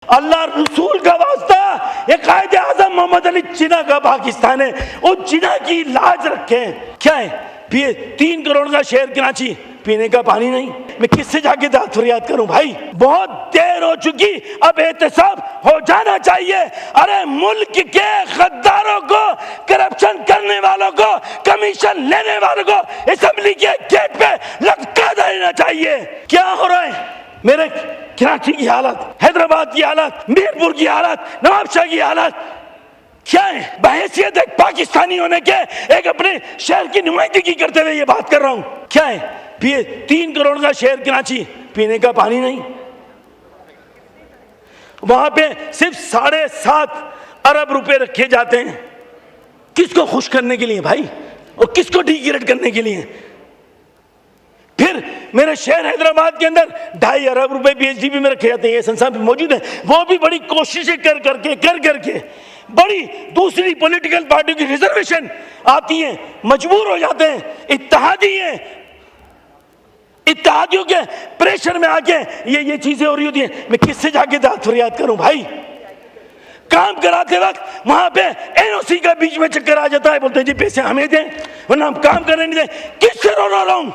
अल्लाह रसूल का वास्ता, ये कायदे आजम मोहम्मद अली जिन्ना का पाकिस्तान है, उस जिन्ना की लाज रखें। क्या है? 3 करोड़ का शहर कराची, पीने का पानी नहीं। मैं किससे जाके दाद फरियाद करूं भाई? बहुत देर हो चुकी, अब एहतसाब हो जाना चाहिए। अरे मुल्क के गद्दारों को, करप्शन करने वालों को, कमीशन लेने वालों को असेंबली के गेट पे लटका देना चाहिए। क्या हो रहा है? मेरे कराची की हालत, हैदराबाद की हालत, मीरपुर की हालत, नवाबशाह की हालत क्या है? बहैसियत एक पाकिस्तानी होने के, एक अपने शहर की नुमाइंदगी करते हुए ये बात कर रहा हूं। क्या है? 3 करोड़ का शहर कराची, पीने का पानी नहीं। वहां पे सिर्फ 7.5 अरब रुपए रखे जाते हैं। किसको खुश करने के लिए भाई, और किसको डिग्रेड करने के लिए? फिर मेरे शहर हैदराबाद के अंदर 2.5 अरब रुपए पीएचडी में रखे जाते हैं। ये संस्थान भी मौजूद है, वो भी बड़ी कोशिशें कर करके बड़ी दूसरी पॉलिटिकल पार्टियों की रिजर्वेशन आती हैं, मजबूर हो जाते हैं। इत्तेहादियों के प्रेशर में आके ये चीजें हो रही होती हैं। मैं किससे जाके दाद फरियाद करूं भाई? काम कराते वक्त वहां पे एनओसी का बीच में चक्कर आ जाता है, बोलते हैं जी पैसे हमें दें वरना हम काम करने नहीं दें। किससे रो रहा हूं?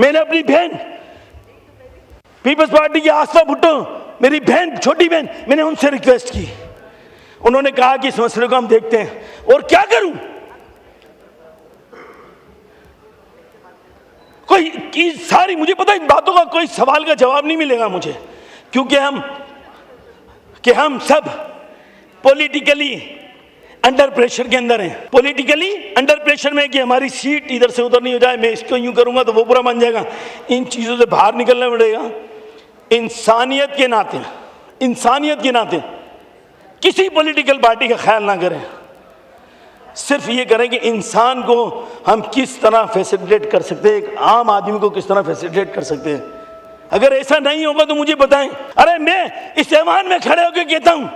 मैंने अपनी बहन पीपल्स पार्टी की आस्था भुट्टो, मेरी बहन, छोटी बहन, मैंने उनसे रिक्वेस्ट की। उन्होंने कहा कि इस मसले को हम देखते हैं। और क्या करूं? कोई की सारी, मुझे पता है इन बातों का कोई सवाल का जवाब नहीं मिलेगा मुझे, क्योंकि हम सब पॉलिटिकली अंडर प्रेशर के अंदर हैं। पॉलिटिकली अंडर प्रेशर में कि हमारी सीट इधर से उधर नहीं हो जाए, मैं इसको यूं करूंगा तो वो बुरा मान जाएगा। इन चीजों से बाहर निकलना पड़ेगा। इंसानियत के नाते किसी पॉलिटिकल पार्टी का ख्याल ना करें, सिर्फ ये करें कि इंसान को हम किस तरह फैसिलिटेट कर सकते हैं, एक आम आदमी को किस तरह फैसिलिटेट कर सकते हैं। अगर ऐसा नहीं होगा तो मुझे बताएं। अरे मैं इस ऐवान में खड़े होकर कहता हूं,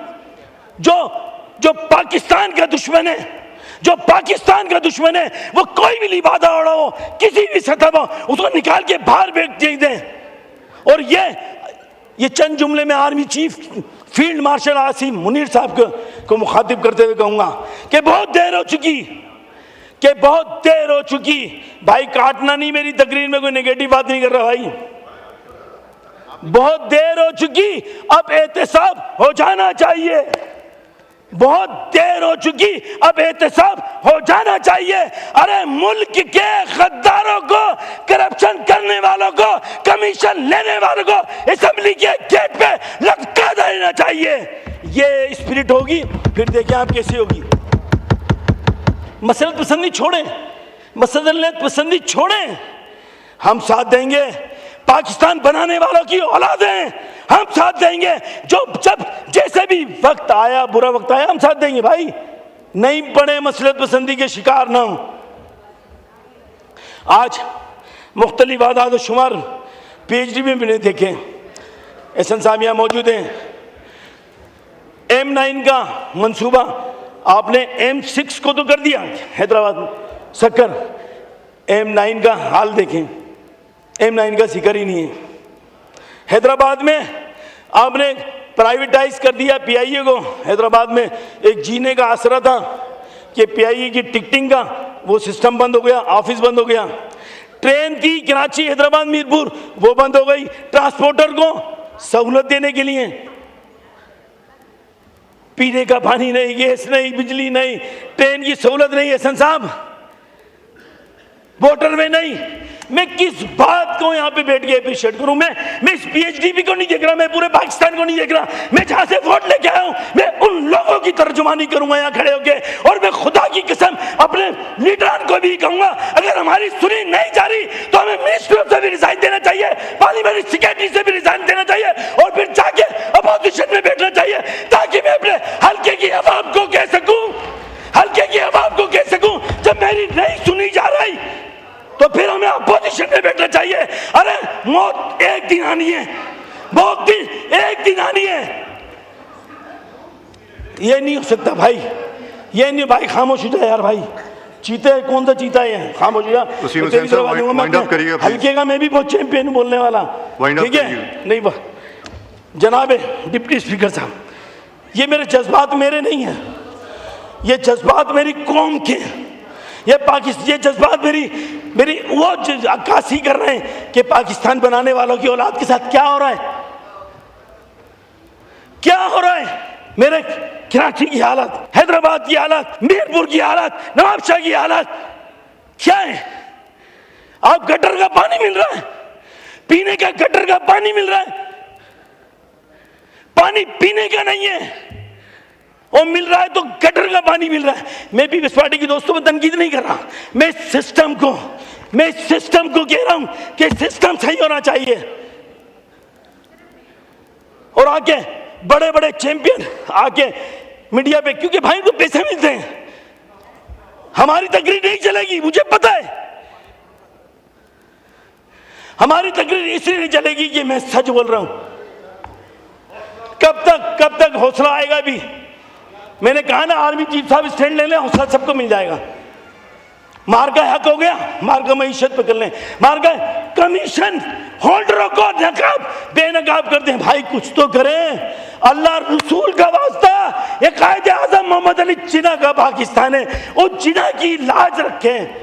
जो पाकिस्तान का दुश्मन है, वो कोई भी लिबादा ओढ़ा हो, किसी भी सतह पर उसको निकाल के बाहर फेंक दें। और ये चंद जुमले में army chief field marshal Asim Munir साहब को मुखातिब करते हुए कहूंगा कि बहुत देर हो चुकी। भाई काटना नहीं, मेरी तकरीर में कोई नेगेटिव बात नहीं कर रहा भाई। बहुत देर हो चुकी, अब एहतसाब हो जाना चाहिए। बहुत देर हो चुकी, अब एहतसाब हो जाना चाहिए। अरे मुल्क के गद्दारों को, करप्शन करने वालों को, कमीशन लेने वालों को असेंबली के गेट पे लटका देना चाहिए। ये स्पिरिट होगी, फिर देखें आप कैसी होगी। मसलत पसंदी छोड़ें, हम साथ देंगे। पाकिस्तान बनाने वालों की औलादें, हम साथ देंगे। जब जैसे भी वक्त आया, बुरा वक्त आया, हम साथ देंगे भाई। नहीं पड़े मसलत पसंदी के शिकार ना हो। आज मुख्तलिफ आदाद शुमार पीएचडी में मैंने देखे, एहसन साहब यहाँ मौजूद हैं। M9 का मंसूबा आपने M6 को तो कर दिया हैदराबाद में, सक्कर। M9 का हाल देखें, M9 का जिक्र ही नहीं है। हैदराबाद में आपने प्राइवेटाइज कर दिया पीआईए को। हैदराबाद में एक जीने का आसरा था कि पीआईए की टिकटिंग का वो सिस्टम बंद हो गया, ऑफिस बंद हो गया। ट्रेन थी कराची हैदराबाद मीरपुर, वो बंद हो गई। ट्रांसपोर्टर को सहूलत देने के लिए पीने का पानी नहीं, गैस नहीं, बिजली नहीं, ट्रेन की सहूलत नहीं। एहसन साहब, मोटरवे नहीं। मैं किस बात को यहाँ पे बैठ के अप्रिशिएट करूं? मैं इस पीएचडी को नहीं देख रहा, मैं पूरे पाकिस्तान को नहीं देख रहा। मैं जहां से वोट लेके आया हूं, मैं उन लोगों की तर्जुमानी करूंगा यहाँ खड़े होके। और मैं खुदा की कसम अपने लीडरान को भी कहूंगा, अगर हमारी सुनी नहीं जा रही तो हमें मिनिस्ट्री से भी रिजाइन देना चाहिए, पार्लियामेंट्री सेक्रेटरी से भी रिजाइन देना चाहिए, और फिर जाके अपोजिशन में बैठना चाहिए, ताकि मैं अपने हल्के की आवाम को कह सकूं, जब मेरी नहीं सुनी जा रही तो फिर हमें अपोजिशन में बैठना चाहिए। अरे मौत एक दिन आनी है, ये नहीं हो सकता भाई, ये नहीं भाई। खामोश हो जाए यार भाई। चीते कौन सा चीता है? खामोश हो जा। हल्के का मैं भी बहुत चैंपियन बोलने वाला, ठीक है? नहीं जनाब डिप्टी स्पीकर साहब, ये मेरे जज्बात मेरे नहीं हैं, ये जज्बात मेरी कौम के हैं। ये जज्बात मेरी वो अक्कासी कर रहे हैं कि पाकिस्तान बनाने वालों की औलाद के साथ क्या हो रहा है, क्या हो रहा है। मेरे कराची की हालत, हैदराबाद की हालत, मीरपुर की हालत, नवाबशाह की हालत क्या है। आप गटर का पानी मिल रहा है, पीने का गटर का पानी मिल रहा है, पानी पीने का नहीं है, और मिल रहा है तो गटर का पानी मिल रहा है। मैं पीपल्स पार्टी के दोस्तों में तनकीद नहीं कर रहा, मैं सिस्टम को कह रहा हूं कि सिस्टम सही होना चाहिए। और आके बड़े बड़े चैंपियन आके मीडिया पे, क्योंकि भाई को पैसे मिलते हैं, हमारी तकरीर नहीं चलेगी, मुझे पता है। हमारी तकरीर इसलिए नहीं चलेगी कि मैं सच बोल रहा हूं। कब तक हौसला आएगा। भी मैंने कहा ना, आर्मी चीफ साहब स्टैंड ले लें, हौसला सबको मिल जाएगा। मार का हक हो गया, मार का मईशत पे कर लें, मार का कमीशन होल्डरों को नकाब बेनकाब कर दें। भाई कुछ तो करें, अल्लाह रसूल का वास्ता। ये कायदे आजम मोहम्मद अली जिन्ना का पाकिस्तान है, उस जिन्ना की लाज रखें।